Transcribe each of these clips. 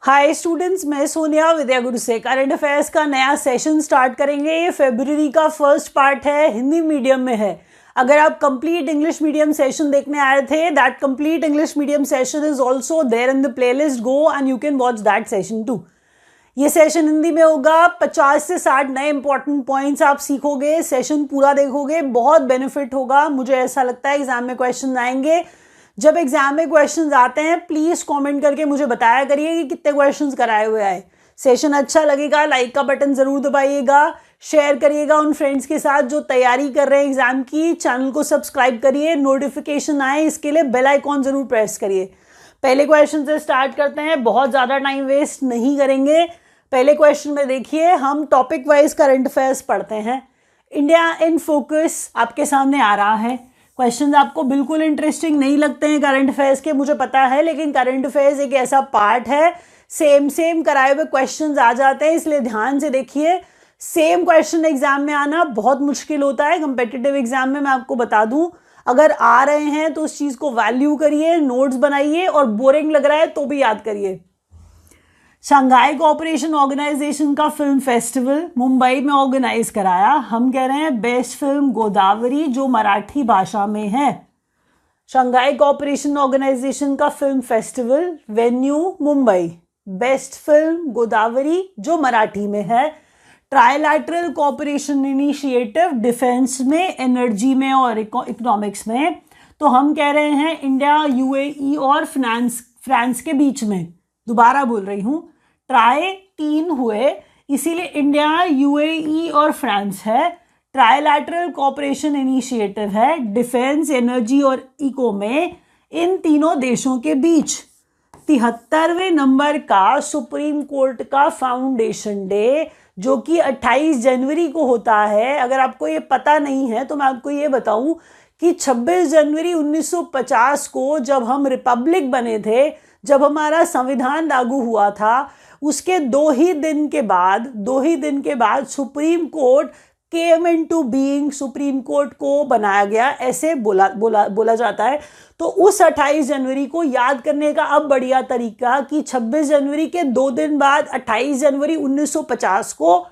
Hi students, मैं सोनिया विद्या गुरु से current affairs का नया सेशन स्टार्ट करेंगे। ये फरवरी का फर्स्ट पार्ट है, हिंदी मीडियम में है। अगर आप कंप्लीट इंग्लिश मीडियम सेशन देखने आए थे, that complete English medium session is also there in the playlist, go and you can watch that session too. ये सेशन हिंदी में होगा। 50 से 60 नए इंपॉर्टेंट पॉइंट्स आप सीखोगे, सेशन पूरा देखोगे, बहुत बेनिफिट होगा। मुझे ऐसा लगता है एग्जाम में क्वेश्चन आएंगे। जब एग्जाम में क्वेश्चंस आते हैं प्लीज़ कमेंट करके मुझे बताया करिए कि कितने क्वेश्चंस कराए हुए आए। सेशन अच्छा लगेगा, लाइक का बटन ज़रूर दबाइएगा, शेयर करिएगा उन फ्रेंड्स के साथ जो तैयारी कर रहे हैं एग्जाम की। चैनल को सब्सक्राइब करिए, नोटिफिकेशन आए इसके लिए बेल आइकॉन ज़रूर प्रेस करिए। पहले क्वेश्चन से स्टार्ट करते हैं, बहुत ज़्यादा टाइम वेस्ट नहीं करेंगे। पहले क्वेश्चन में देखिए, हम टॉपिक वाइज करंट अफेयर्स पढ़ते हैं। इंडिया इन फोकस आपके सामने आ रहा है। क्वेश्चंस आपको बिल्कुल इंटरेस्टिंग नहीं लगते हैं करंट अफेयर्स के, मुझे पता है, लेकिन करंट अफेयर्स एक ऐसा पार्ट है, सेम कराए हुए क्वेश्चंस आ जाते हैं, इसलिए ध्यान से देखिए। सेम क्वेश्चन एग्जाम में आना बहुत मुश्किल होता है। कंपेटिटिव एग्जाम में मैं आपको बता दूं, अगर आ रहे हैं तो उस चीज़ को वैल्यू करिए, नोट्स बनाइए, और बोरिंग लग रहा है तो भी याद करिए। शंघाई कोऑपरेशन ऑर्गेनाइजेशन का फिल्म फेस्टिवल मुंबई में ऑर्गेनाइज कराया। हम कह रहे हैं बेस्ट फिल्म गोदावरी, जो मराठी भाषा में है। शंघाई कोऑपरेशन ऑर्गेनाइजेशन का film festival, venue Mumbai, best film Godavari जो मराठी में है। ट्राइलैटरल कोऑपरेशन इनिशिएटिव डिफेंस में, एनर्जी में और इकोनॉमिक्स में, तो हम कह रहे हैं इंडिया, यूएई और फ्रांस के बीच में। दोबारा बोल रही हूँ, ट्राई 3 हुए, इसीलिए इंडिया, यूएई और फ्रांस है। ट्राइलैटरल कोऑपरेशन इनिशिएटिव है डिफेंस, एनर्जी और इको में, इन तीनों देशों के बीच। 73वें नंबर का सुप्रीम कोर्ट का फाउंडेशन डे, जो कि 28 जनवरी को होता है। अगर आपको ये पता नहीं है तो मैं आपको ये बताऊं कि 26 जनवरी 1950 को जब हम रिपब्लिक बने थे, जब हमारा संविधान लागू हुआ था, उसके 2 ही दिन के बाद supreme court came into being, supreme court को बनाया गया, ऐसे बोला जाता है। तो उस 28 जनवरी को याद करने का अब बढ़िया तरीका कि 26 जनवरी के 2 दिन बाद 28 जनवरी 1950 को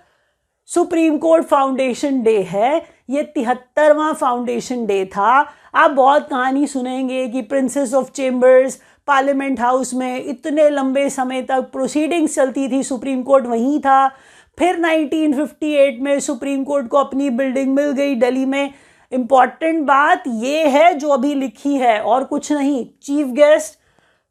सुप्रीम कोर्ट फाउंडेशन डे है। ये 73वां फाउंडेशन डे था। आप बहुत कहानी सुनेंगे कि princess of chambers, parliament house में इतने लंबे समय तक प्रोसीडिंग्स चलती थी, सुप्रीम कोर्ट वहीं था। फिर 1958 में सुप्रीम कोर्ट को अपनी बिल्डिंग मिल गई दिल्ली में। इंपॉर्टेंट बात ये है जो अभी लिखी है और कुछ नहीं। चीफ गेस्ट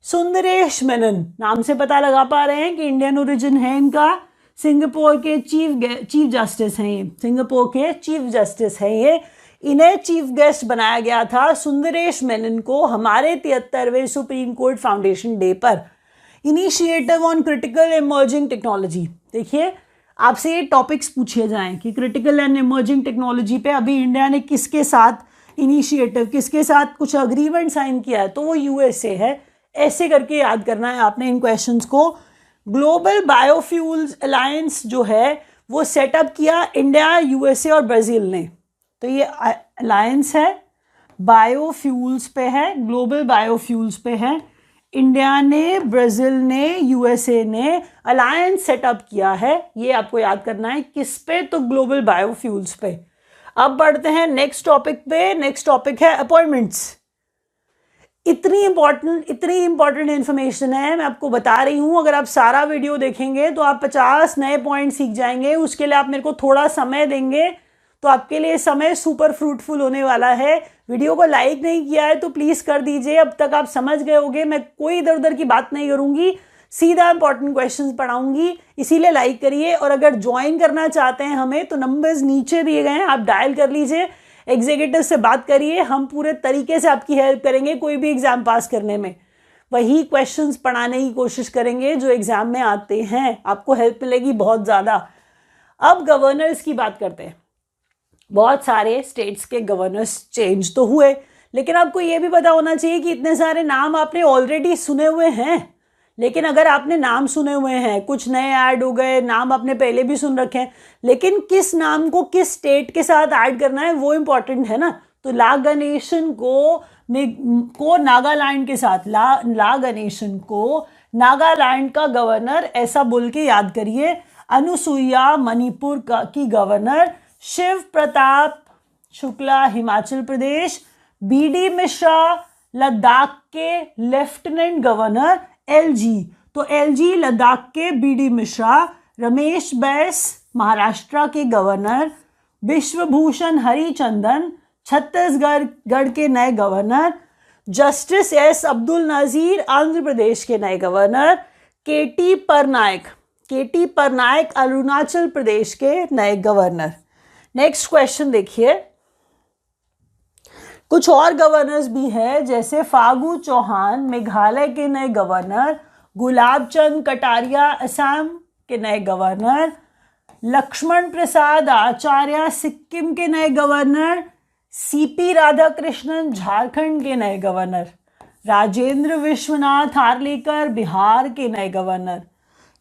सुंदरेश मेनन, नाम से पता लगा पा रहे हैं कि इंडियन ओरिजिन है इनका। सिंगापुर के चीफ जस्टिस हैं ये, सिंगापुर के चीफ जस्टिस हैं ये। इन्हें चीफ गेस्ट बनाया गया था, सुंदरेश मेनन को, हमारे 73वें सुप्रीम कोर्ट फाउंडेशन डे पर। Initiative on critical emerging technology, देखिए आपसे ये टॉपिक्स पूछे जाएं कि क्रिटिकल एंड इमर्जिंग टेक्नोलॉजी पे अभी इंडिया ने किसके साथ इनिशिएटिव, किसके साथ कुछ अग्रीमेंट साइन किया है, तो वो यूएसए है। ऐसे करके याद करना है आपने इन क्वेश्चंस को। ग्लोबल बायोफ्यूल्स अलायंस जो है वो सेटअप किया इंडिया, यूएसए और ब्राज़ील ने। तो ये अलायंस है, बायोफ्यूल्स पे है, ग्लोबल बायोफ्यूल्स पे है। इंडिया ने, ब्राज़ील ने, यूएसए ने अलायंस सेटअप किया है। ये आपको याद करना है। किस पे? तो ग्लोबल बायोफ्यूल्स पे। अब बढ़ते हैं नेक्स्ट टॉपिक पे। नेक्स्ट टॉपिक है अपॉइंटमेंट्स। इतनी इंपॉर्टेंट इन्फॉर्मेशन है, मैं आपको बता रही हूँ। अगर आप सारा वीडियो देखेंगे तो आप 50 नए पॉइंट सीख जाएंगे। उसके लिए आप मेरे को थोड़ा समय देंगे तो आपके लिए समय सुपर फ्रूटफुल होने वाला है। वीडियो को लाइक नहीं किया है तो प्लीज़ कर दीजिए। अब तक आप समझ गए होंगे, मैं कोई इधर उधर की बात नहीं करूँगी, सीधा इंपॉर्टेंट क्वेश्चंस पढ़ाऊंगी, इसीलिए लाइक करिए। और अगर ज्वाइन करना चाहते हैं हमें तो नंबर्स नीचे दिए गए हैं, आप डायल कर लीजिए, एग्जीक्यूटिव से बात करिए, हम पूरे तरीके से आपकी हेल्प करेंगे कोई भी एग्जाम पास करने में। वही क्वेश्चंस पढ़ाने की कोशिश करेंगे जो एग्जाम में आते हैं, आपको हेल्प मिलेगी बहुत ज़्यादा। अब गवर्नर्स की बात करते हैं। बहुत सारे स्टेट्स के गवर्नर्स चेंज तो हुए, लेकिन आपको ये भी पता होना चाहिए कि इतने सारे नाम आपने ऑलरेडी सुने हुए हैं। लेकिन अगर आपने नाम सुने हुए हैं, कुछ नए ऐड हो गए, नाम आपने पहले भी सुन रखे हैं, लेकिन किस नाम को किस स्टेट के साथ ऐड करना है वो इम्पॉर्टेंट है ना। तो ला गणेशन को नागालैंड के साथ, ला गणेशन को नागालैंड का गवर्नर, ऐसा बोल के याद करिए। अनुसुईया मणिपुर की गवर्नर, शिव प्रताप शुक्ला हिमाचल प्रदेश, बीडी मिश्रा लद्दाख के लेफ्टिनेंट गवर्नर, एलजी, तो एलजी लद्दाख के बीडी मिश्रा, रमेश बैस महाराष्ट्र के गवर्नर, विश्वभूषण हरिचंदन छत्तीसगढ़ के नए governor, justice S Abdul Nazeer Andhra Pradesh के नए गवर्नर, केटी परनायक अरुणाचल प्रदेश के नए गवर्नर। नेक्स्ट क्वेश्चन देखिए, कुछ और गवर्नर्स भी हैं, जैसे फागू चौहान मेघालय के नए गवर्नर, गुलाब चंद कटारिया असम के नए गवर्नर, लक्ष्मण प्रसाद आचार्य सिक्किम के नए गवर्नर, सीपी राधाकृष्णन झारखंड के नए गवर्नर, राजेंद्र विश्वनाथ हार्लेकर बिहार के नए गवर्नर।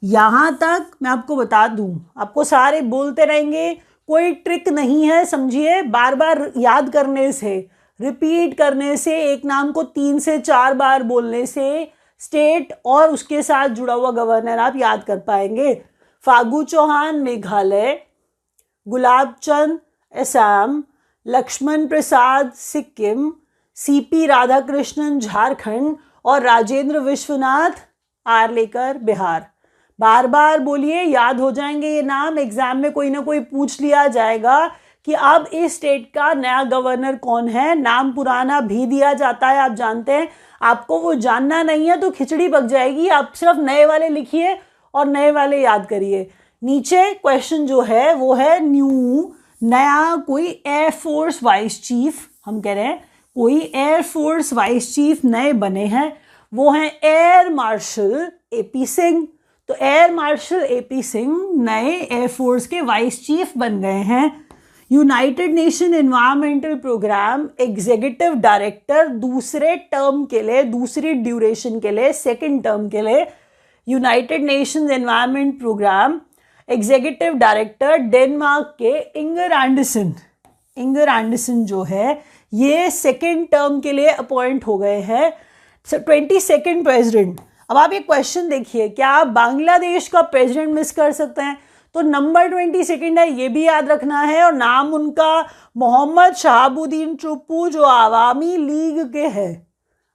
यहाँ तक मैं आपको बता दूं, आपको सारे बोलते रहेंगे, कोई ट्रिक नहीं है, समझिए। बार बार याद करने से, रिपीट करने से, एक नाम को 3 से 4 बार बोलने से स्टेट और उसके साथ जुड़ा हुआ गवर्नर आप याद कर पाएंगे। फागू चौहान मेघालय, गुलाब चंद असम, लक्ष्मण प्रसाद सिक्किम, सीपी राधाकृष्णन झारखंड और राजेंद्र विश्वनाथ हार्लेकर बिहार। बार बार बोलिए, याद हो जाएंगे ये नाम। एग्जाम में कोई ना कोई पूछ लिया जाएगा कि अब इस स्टेट का नया गवर्नर कौन है। नाम पुराना भी दिया जाता है, आप जानते हैं। आपको वो जानना नहीं है तो खिचड़ी पक जाएगी। आप सिर्फ नए वाले लिखिए और नए वाले याद करिए। नीचे क्वेश्चन जो है वो है न्यू, नया कोई एयरफोर्स वाइस चीफ, हम कह रहे हैं कोई एयरफोर्स वाइस चीफ नए बने हैं, वो हैं एयर मार्शल एपी सिंह। तो एयर मार्शल एपी सिंह नए एयरफोर्स के वाइस चीफ बन गए हैं। United Nations environmental programme executive director दूसरे टर्म के लिए, दूसरी ड्यूरेशन के लिए, सेकेंड टर्म के लिए, United Nations environment programme executive director Denmark के इंगर एंडरसन जो है ये सेकेंड टर्म के लिए अपॉइंट हो गए हैं। 22nd president. अब आप ये क्वेश्चन देखिए, क्या आप बांग्लादेश का प्रेसिडेंट मिस कर सकते हैं? तो नंबर 22 है, ये भी याद रखना है। और नाम उनका मोहम्मद शहाबुद्दीन चुप्पू, जो आवामी लीग के हैं।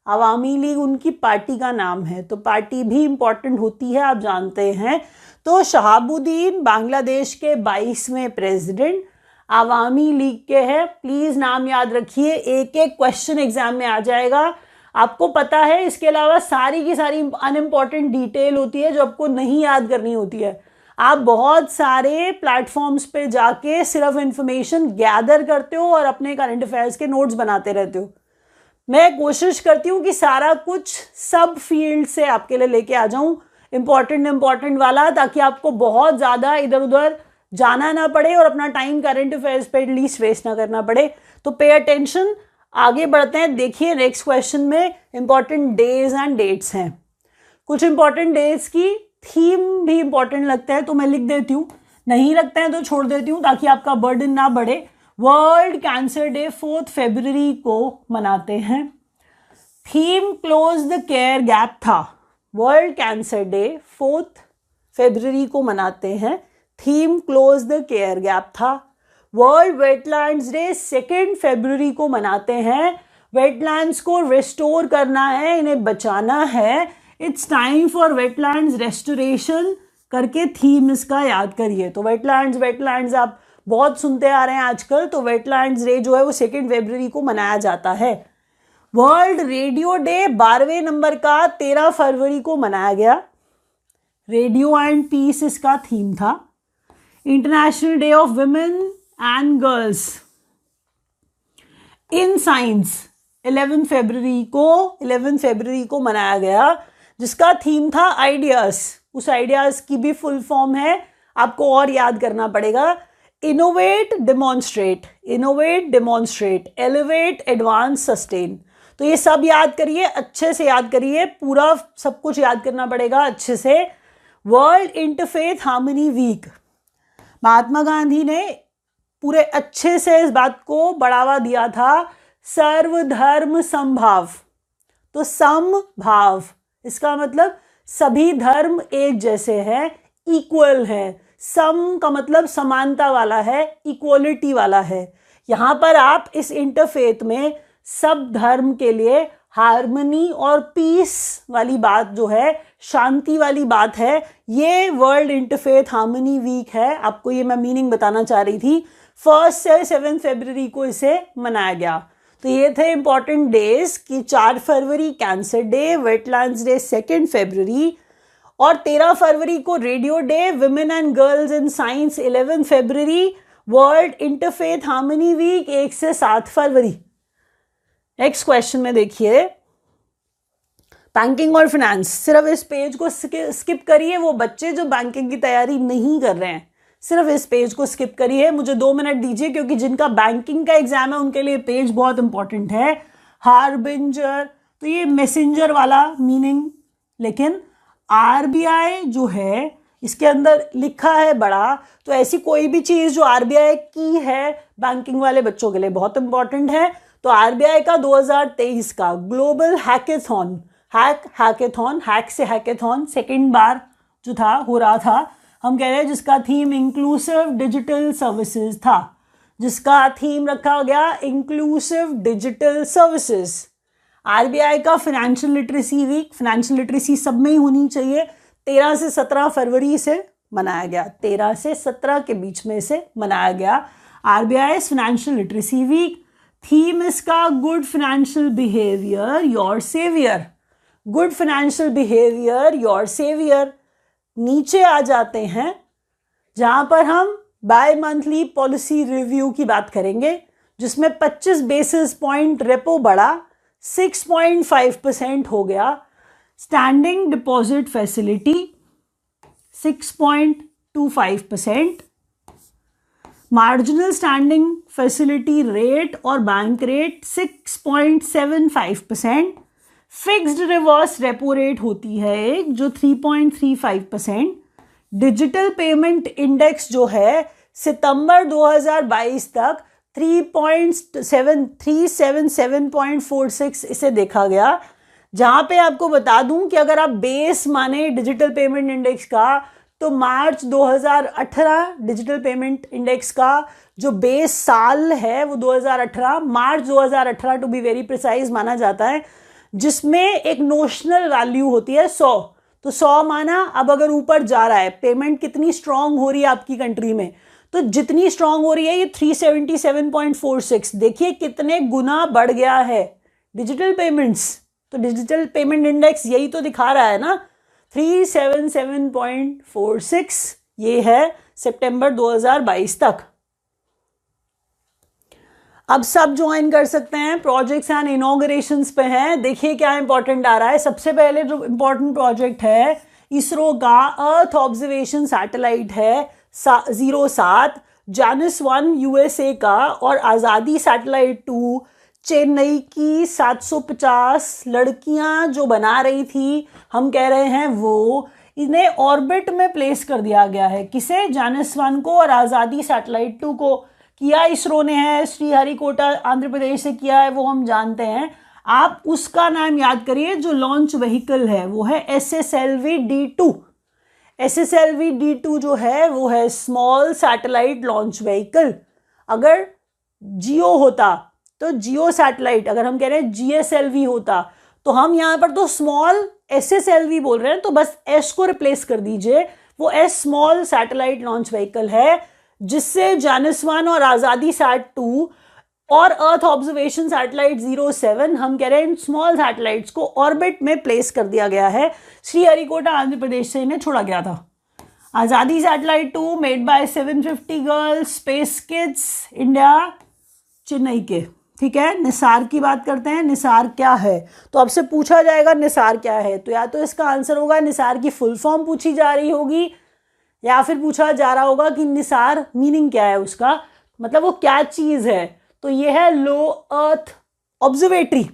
आवामी लीग उनकी पार्टी का नाम है, तो पार्टी भी इंपॉर्टेंट होती है, आप जानते हैं। तो शहाबुद्दीन बांग्लादेश के 22वें प्रेसिडेंट आवामी लीग के हैं। प्लीज नाम याद रखिए, एक एक क्वेश्चन एग्जाम में आ जाएगा, आपको पता है। इसके अलावा सारी की सारी अनइम्पॉर्टेंट डिटेल होती है जो आपको नहीं याद करनी होती है। आप बहुत सारे प्लेटफॉर्म्स पे जाके सिर्फ इंफॉर्मेशन गैदर करते हो और अपने करंट अफेयर्स के नोट्स बनाते रहते हो। मैं कोशिश करती हूँ कि सारा कुछ सब फील्ड से आपके लिए लेके आ जाऊँ, इम्पॉर्टेंट वाला, ताकि आपको बहुत ज़्यादा इधर उधर जाना ना पड़े और अपना टाइम करंट अफेयर्स पे एटलीस्ट वेस्ट ना करना पड़े। तो पे अटेंशन, आगे बढ़ते हैं। देखिए नेक्स्ट क्वेश्चन में इंपॉर्टेंट डेज एंड डेट्स हैं। कुछ इंपॉर्टेंट डेज की थीम भी इंपॉर्टेंट लगता है तो मैं लिख देती हूँ, नहीं लगता है तो छोड़ देती हूँ ताकि आपका बर्डन ना बढ़े। वर्ल्ड कैंसर डे 4 फरवरी को मनाते हैं। Theme close the care gap था। वर्ल्ड कैंसर डे 4 फरवरी को मनाते हैं। Theme close the care gap था। वर्ल्ड वेटलैंड्स डे 2 फरवरी को मनाते हैं। वेटलैंड्स को रिस्टोर करना है, इन्हें बचाना है। It's time for wetlands restoration करके थीम इसका याद करिए। तो वेटलैंड्स आप बहुत सुनते आ रहे हैं आजकल, तो वेटलैंड्स डे जो है वो 2 फरवरी को मनाया जाता है। वर्ल्ड रेडियो डे 12वें नंबर का 13 फरवरी को मनाया गया। रेडियो एंड पीस इसका थीम था। International day of women and girls in science 11 फरवरी को मनाया गया, जिसका थीम था आइडियाज। उस आइडियाज की भी फुल फॉर्म है, आपको और याद करना पड़ेगा। Innovate demonstrate, elevate advance sustain. तो ये सब याद करिए, अच्छे से याद करिए, पूरा सब कुछ याद करना पड़ेगा अच्छे से। World interfaith harmony week, Mahatma Gandhi ने पूरे अच्छे से इस बात को बढ़ावा दिया था। सर्वधर्म समभाव, तो समभाव इसका मतलब सभी धर्म एक जैसे हैं, इक्वल है। सम का मतलब समानता वाला है, इक्वलिटी वाला है। यहाँ पर आप इस इंटरफेथ में सब धर्म के लिए हार्मनी और पीस वाली बात जो है, शांति वाली बात है, ये वर्ल्ड इंटरफेथ हार्मनी वीक है। आपको ये मैं मीनिंग बताना चाह रही थी। 1 से 7 फरवरी को इसे मनाया गया। तो ये थे इंपॉर्टेंट डेज कि 4 फरवरी कैंसर डे, वेटलैंड्स डे 2 फरवरी, और 13 फरवरी को radio day, women and girls in science 11 फरवरी, वर्ल्ड इंटरफेथ हार्मनी वीक 1 से 7 फरवरी। नेक्स्ट क्वेश्चन में देखिए, बैंकिंग और फाइनेंस। सिर्फ इस पेज को स्किप करिए, वो बच्चे जो बैंकिंग की तैयारी नहीं कर रहे हैं, सिर्फ इस पेज को स्किप करिए। मुझे 2 मिनट दीजिए, क्योंकि जिनका बैंकिंग का एग्जाम है उनके लिए पेज बहुत इंपॉर्टेंट है। हार्बिंजर, तो ये मैसेंजर वाला मीनिंग, लेकिन आरबीआई जो है इसके अंदर लिखा है बड़ा, तो ऐसी कोई भी चीज जो आरबीआई की है बैंकिंग वाले बच्चों के लिए बहुत इंपॉर्टेंट है। तो आरबीआई का 2023 का ग्लोबल हैकेथॉन, हैक से हैकेथॉन सेकेंड बार जो था हो रहा था, हम कह रहे हैं, जिसका थीम इंक्लूसिव डिजिटल सर्विसेज था, जिसका थीम रखा गया इंक्लूसिव डिजिटल सर्विसेज। आरबीआई का financial literacy week, financial literacy सब में ही होनी चाहिए, 13 से 17 फरवरी से मनाया गया, 13 से 17 के बीच में से मनाया गया RBI financial literacy week. Theme इसका good financial behaviour your saviour, good financial behaviour your saviour. नीचे आ जाते हैं जहां पर हम बाय मंथली पॉलिसी रिव्यू की बात करेंगे, जिसमें 25 बेसिस पॉइंट रेपो बढ़ा, 6.5% हो गया। Standing deposit facility 6.25%, marginal standing facility rate और bank rate 6.75%, fixed reverse repo rate होती है एक जो 3.35%, डिजिटल पेमेंट इंडेक्स जो है सितंबर 2022 तक 377.46 इसे देखा गया। जहां पे आपको बता दूं कि अगर आप बेस माने डिजिटल पेमेंट इंडेक्स का, तो मार्च 2018 डिजिटल पेमेंट इंडेक्स का जो बेस साल है वो 2018, मार्च 2018 टू बी वेरी प्रिसाइज माना जाता है, जिसमें एक नोशनल वैल्यू होती है 100। तो 100 माना, अब अगर ऊपर जा रहा है, पेमेंट कितनी स्ट्रांग हो रही है आपकी कंट्री में, तो जितनी स्ट्रांग हो रही है ये 377.46, देखिए कितने गुना बढ़ गया है डिजिटल पेमेंट्स। तो डिजिटल पेमेंट इंडेक्स यही तो दिखा रहा है ना, 377.46 ये है सितंबर 2022 तक। अब सब ज्वाइन कर सकते हैं, प्रोजेक्ट्स एंड इनॉग्रेशंस पे हैं। देखिए क्या इंपॉर्टेंट आ रहा है। सबसे पहले जो इंपॉर्टेंट प्रोजेक्ट है इसरो का अर्थ ऑब्जर्वेशन सैटेलाइट है 07, जानिस 1 यूएसए का, और आज़ादी सैटेलाइट 2 चेन्नई की 750 लड़कियां जो बना रही थी, हम कह रहे हैं वो, इन्हें ऑर्बिट में प्लेस कर दिया गया है। किसे? जानिस 1 को और आज़ादी सैटेलाइट 2 को। किया इसरो ने है, श्रीहरिकोटा आंध्र प्रदेश से किया है, वो हम जानते हैं। आप उसका नाम याद करिए जो लॉन्च व्हीकल है, वो है SSLV-D2। SSLV-D2 जो है वो है स्मॉल सैटेलाइट लॉन्च व्हीकल। अगर जियो होता तो जियो सैटेलाइट, अगर हम कह रहे हैं GSLV होता, तो हम यहाँ पर तो स्मॉल SSLV बोल रहे हैं, तो बस S को रिप्लेस कर दीजिए, वो S small satellite launch vehicle है, जिससे जानिस 1 और आज़ादी सैट 2 और अर्थ ऑब्जर्वेशन सैटेलाइट 07, हम कह रहे हैं इन स्मॉल सैटेलाइट्स को ऑर्बिट में प्लेस कर दिया गया है। श्रीहरिकोटा आंध्र प्रदेश से इन्हें छोड़ा गया था। आज़ादी satellite 2 made by 750 girls space kids India, Chennai के। ठीक है, निसार की बात करते हैं। निसार क्या है? तो आपसे पूछा जाएगा निसार क्या है, तो या तो इसका आंसर होगा निसार की फुल फॉर्म पूछी जा रही होगी, या फिर पूछा जा रहा होगा कि निसार मीनिंग क्या है उसका, मतलब वो क्या चीज है। तो ये है लो अर्थ ऑब्जर्वेटरी,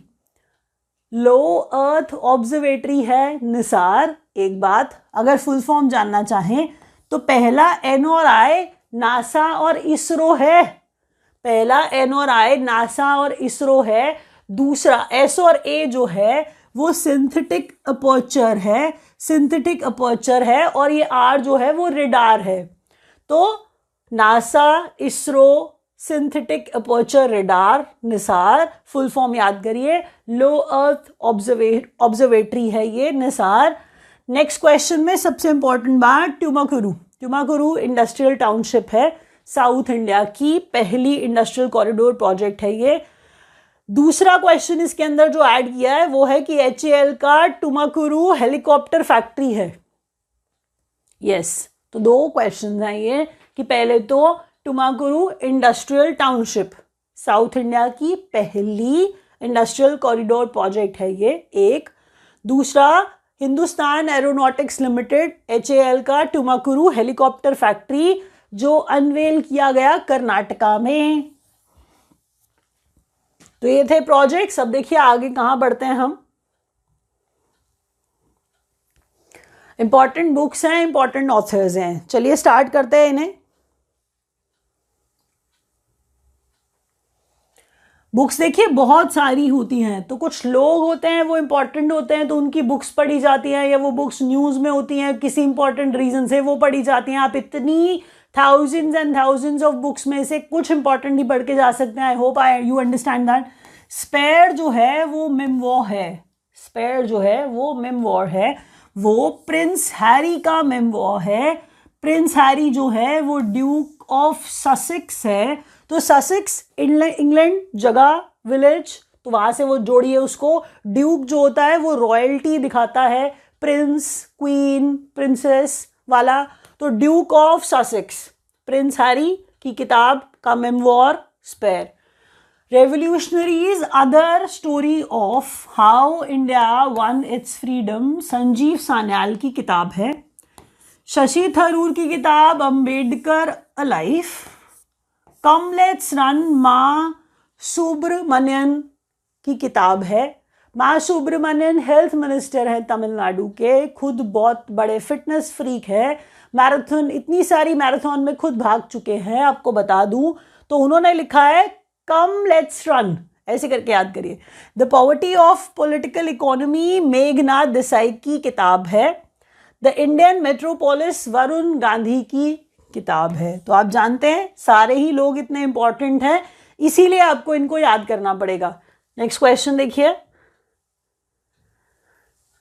लो अर्थ ऑब्जर्वेटरी है निसार। एक बात, अगर फुल फॉर्म जानना चाहें तो पहला N और I नासा और इसरो है, पहला N और I नासा और इसरो है। दूसरा S और A जो है वो सिंथेटिक अपर्चर है, सिंथेटिक अपर्चर है, और ये आर जो है वो रेडार है। तो NASA, ISRO, synthetic aperture radar, Nisar, full form याद करिए, लो अर्थ ऑब्जर्वेटरी है ये निसार। नेक्स्ट क्वेश्चन में सबसे इंपॉर्टेंट बात, ट्यूमाकुरू। ट्यूमाकुरू इंडस्ट्रियल टाउनशिप है, साउथ इंडिया की पहली इंडस्ट्रियल कॉरिडोर प्रोजेक्ट है ये। दूसरा क्वेश्चन इसके अंदर जो ऐड किया है वो है कि HAL का ट्यूमाकुरू हेलीकॉप्टर फैक्ट्री है। यस, तो दो क्वेश्चन हैं ये कि पहले तो ट्यूमाकुरू इंडस्ट्रियल टाउनशिप, साउथ इंडिया की पहली इंडस्ट्रियल कॉरिडोर प्रोजेक्ट है ये एक। दूसरा, हिंदुस्तान एरोनॉटिक्स लिमिटेड HAL का ट्यूमाकुरू हेलीकॉप्टर फैक्ट्री जो अनवेल किया गया कर्नाटका में। तो ये थे प्रोजेक्ट्स। अब देखिए आगे कहां बढ़ते हैं हम। इंपॉर्टेंट बुक्स हैं, इंपॉर्टेंट ऑथर्स हैं, चलिए स्टार्ट करते हैं इन्हें। बुक्स देखिए बहुत सारी होती हैं, तो कुछ लोग होते हैं वो इंपॉर्टेंट होते हैं तो उनकी बुक्स पढ़ी जाती हैं, या वो बुक्स न्यूज़ में होती हैं किसी इंपॉर्टेंट रीजन से वो पढ़ी जाती हैं। आप इतनी thousands and thousands of books में से कुछ इंपॉर्टेंट ही पढ़ के जा सकते हैं। I hope you understand that. Spare जो है वो मेमोर है, स्पेयर जो है वो मेमोर है, वो प्रिंस हैरी का मेमोर है। प्रिंस हैरी जो है वो ड्यूक ऑफ ससेक्स है, तो ससेक्स इंग्लैंड जगह विलेज, तो वहां से वो जोड़िए उसको। ड्यूक जो होता है वो रॉयल्टी दिखाता है, प्रिंस, क्वीन, प्रिंसेस वाला, तो duke of Sussex, prince Harry की किताब का memoir Spare. Revolutionaries other story of how India won its freedom, Sanjeev Sanyal की किताब है। शशि थरूर की किताब Ambedkar a life. Come let's run, Ma Subramanian की किताब है। माँ सुब्रमण्यन हेल्थ मिनिस्टर है तमिलनाडु के, खुद बहुत बड़े फिटनेस फ्रीक है, मैराथन, इतनी सारी मैराथन में खुद भाग चुके हैं आपको बता दूं। तो उन्होंने लिखा है कम लेट्स रन, ऐसे करके याद करिए। The poverty of political economy Meghnath Desai की किताब है। The Indian metropolis Varun Gandhi की किताब है। तो आप जानते हैं सारे ही लोग इतने इंपॉर्टेंट हैं, इसीलिए आपको इनको याद करना पड़ेगा। नेक्स्ट क्वेश्चन देखिए।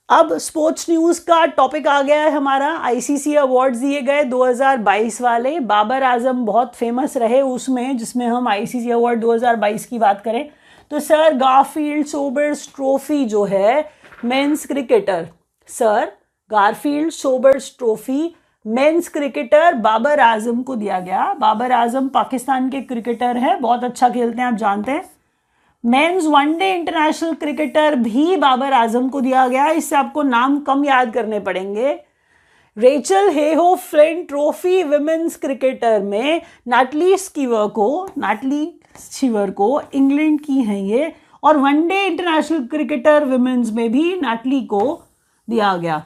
अब स्पोर्ट्स न्यूज का टॉपिक आ गया है हमारा। ICC अवार्ड्स दिए गए 2022 वाले, बाबर आजम बहुत फेमस रहे उसमें, जिसमें हम ICC अवार्ड 2022 की बात करें तो सर गारफील्ड सोबर्स ट्रॉफी जो है men's cricketer, sir Garfield Sobers trophy men's cricketer Babar Azam को दिया गया। बाबर आजम पाकिस्तान के क्रिकेटर हैं, बहुत अच्छा खेलते हैं, आप जानते हैं। मेंस वनडे इंटरनेशनल क्रिकेटर भी बाबर आजम को दिया गया, इससे आपको नाम कम याद करने पड़ेंगे। Rachel Heyhoe flint trophy women's cricketer में नैटली स्कीवर को इंग्लैंड की हैं ये, और वनडे इंटरनेशनल क्रिकेटर विमेंस में भी नैटली को दिया गया।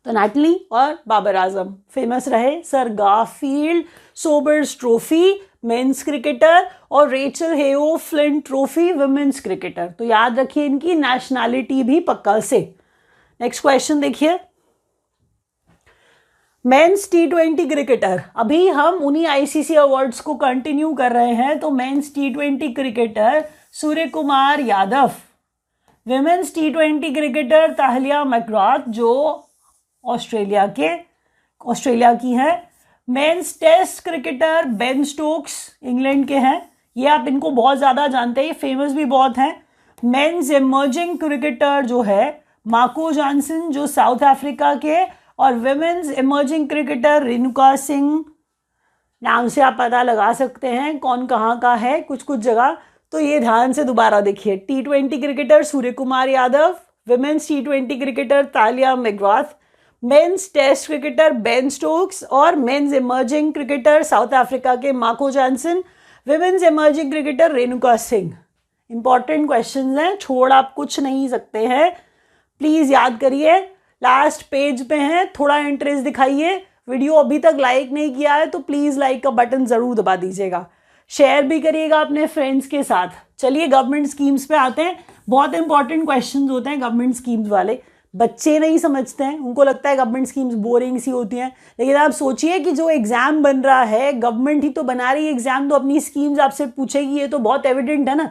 तो नैटली और बाबर आजम फेमस रहे। Sir Garfield Sobers trophy men's cricketer और Rachael Heyhoe Flint trophy women's cricketer, तो याद रखिए इनकी नेशनैलिटी भी पक्का से। नेक्स्ट क्वेश्चन देखिए। मेंस T20 क्रिकेटर, अभी हम उन्हीं ICC अवार्ड्स को कंटिन्यू कर रहे हैं, तो men's T20 cricketer Surya Kumar Yadav, women's T20 cricketer Tahlia McGrath जो ऑस्ट्रेलिया की है। Men's test cricketer Ben Stokes England के हैं, ये आप इनको बहुत ज़्यादा जानते हैं, ये फेमस भी बहुत हैं। मेंस इमर्जिंग क्रिकेटर जो है माको जॉनसन जो साउथ अफ्रीका के, और women's emerging cricketer Renuka Singh, नाम से आप पता लगा सकते हैं कौन कहाँ का है कुछ कुछ जगह। तो ये ध्यान से दोबारा देखिए। T20 cricketer Surya Kumar Yadav, women's T20 cricketer Tahlia McGrath, men's test cricketer Ben Stokes, और men's emerging cricketer South Africa के Marco Jansen, women's emerging cricketer Renuka Singh. Important questions हैं, छोड़ आप कुछ नहीं सकते हैं, प्लीज़ याद करिए। लास्ट पेज पे हैं, थोड़ा इंटरेस्ट दिखाइए। वीडियो अभी तक लाइक नहीं किया है तो प्लीज़ लाइक का बटन ज़रूर दबा दीजिएगा, शेयर भी करिएगा अपने फ्रेंड्स के साथ। चलिए गवर्नमेंट स्कीम्स पे आते हैं। बहुत इंपॉर्टेंट क्वेश्चंस होते हैं गवर्नमेंट स्कीम्स वाले, बच्चे नहीं समझते हैं, उनको लगता है गवर्नमेंट स्कीम्स बोरिंग सी होती हैं। लेकिन आप सोचिए कि जो एग्जाम बन रहा है, गवर्नमेंट ही तो बना रही है एग्जाम, तो अपनी स्कीम्स आपसे पूछेगी, ये तो बहुत एविडेंट है ना।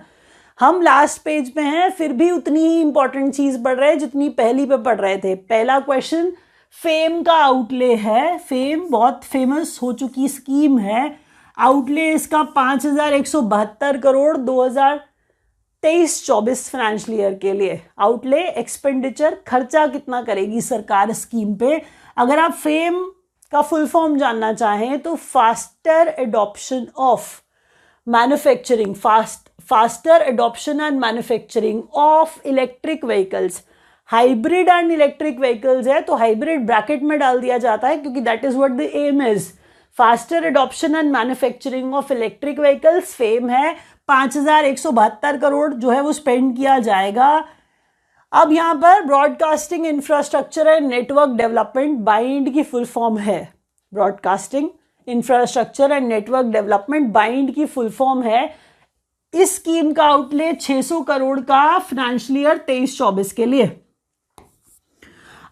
हम लास्ट पेज पे हैं, फिर भी उतनी ही इंपॉर्टेंट चीज पढ़ रहे हैं जितनी पहली पे पढ़ रहे थे। पहला क्वेश्चन फेम का आउटले है। फेम बहुत फेमस हो चुकी स्कीम है। आउटले इसका 5,172 करोड़ 2023-24 फाइनेंशियल ईयर के लिए। आउटले एक्सपेंडिचर, खर्चा कितना करेगी सरकार स्कीम पे। अगर आप फेम का फुल फॉर्म जानना चाहें तो faster adoption of manufacturing, faster adoption and manufacturing of electric vehicles. Hybrid and electric vehicles है तो हाइब्रिड ब्रैकेट में डाल दिया जाता है क्योंकि that is what the aim is. Faster adoption and manufacturing of electric vehicles FAME है। 5,172 करोड़ जो है वो स्पेंड किया जाएगा। अब यहां पर broadcasting infrastructure and network development, bind की फुल फॉर्म है। Broadcasting infrastructure and network development, bind की फुल फॉर्म है। इस स्कीम का आउटले 600 करोड़ का फाइनेंशियल ईयर 23-24 के लिए।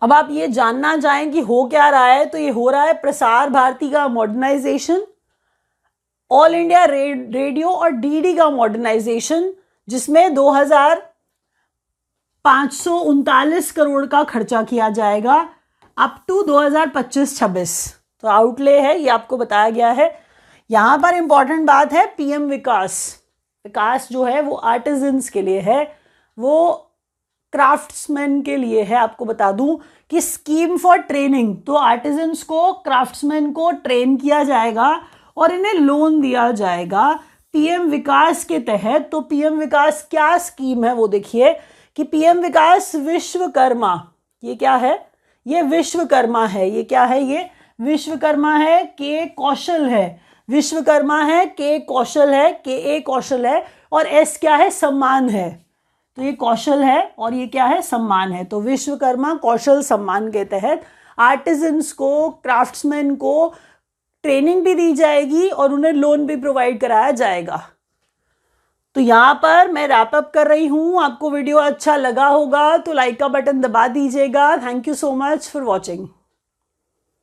अब आप ये जानना चाहें कि हो क्या रहा है, तो ये हो रहा है प्रसार भारती का मॉडर्नाइजेशन, ऑल इंडिया रेडियो और डीडी का मॉडर्नाइजेशन, जिसमें 2,539 करोड़ का खर्चा किया जाएगा अप टू 2025-26। तो आउटले है ये आपको बताया गया है। यहां पर इंपॉर्टेंट बात है पीएम विकास। विकास जो है वो आर्टिजन्स के लिए है, वो क्राफ्ट्समैन के लिए है। आपको बता दूं कि स्कीम फॉर ट्रेनिंग, तो आर्टिजन्स को, क्राफ्ट्समैन को ट्रेन किया जाएगा और इन्हें लोन दिया जाएगा पीएम विकास के तहत। तो पीएम विकास क्या स्कीम है वो देखिए कि पीएम विकास विश्वकर्मा, ये क्या है, ये विश्वकर्मा है। ये क्या है, ये विश्वकर्मा है, के कौशल है, विश्वकर्मा है, के कौशल है, के ए कौशल है और एस क्या है, सम्मान है। तो ये कौशल है और ये क्या है, सम्मान है। तो विश्वकर्मा कौशल सम्मान के तहत आर्टिजन्स को, क्राफ्ट्समैन को ट्रेनिंग भी दी जाएगी और उन्हें लोन भी प्रोवाइड कराया जाएगा। तो यहाँ पर मैं रैप अप कर रही हूँ। आपको वीडियो अच्छा लगा होगा तो लाइक का बटन दबा दीजिएगा। Thank you so much for watching.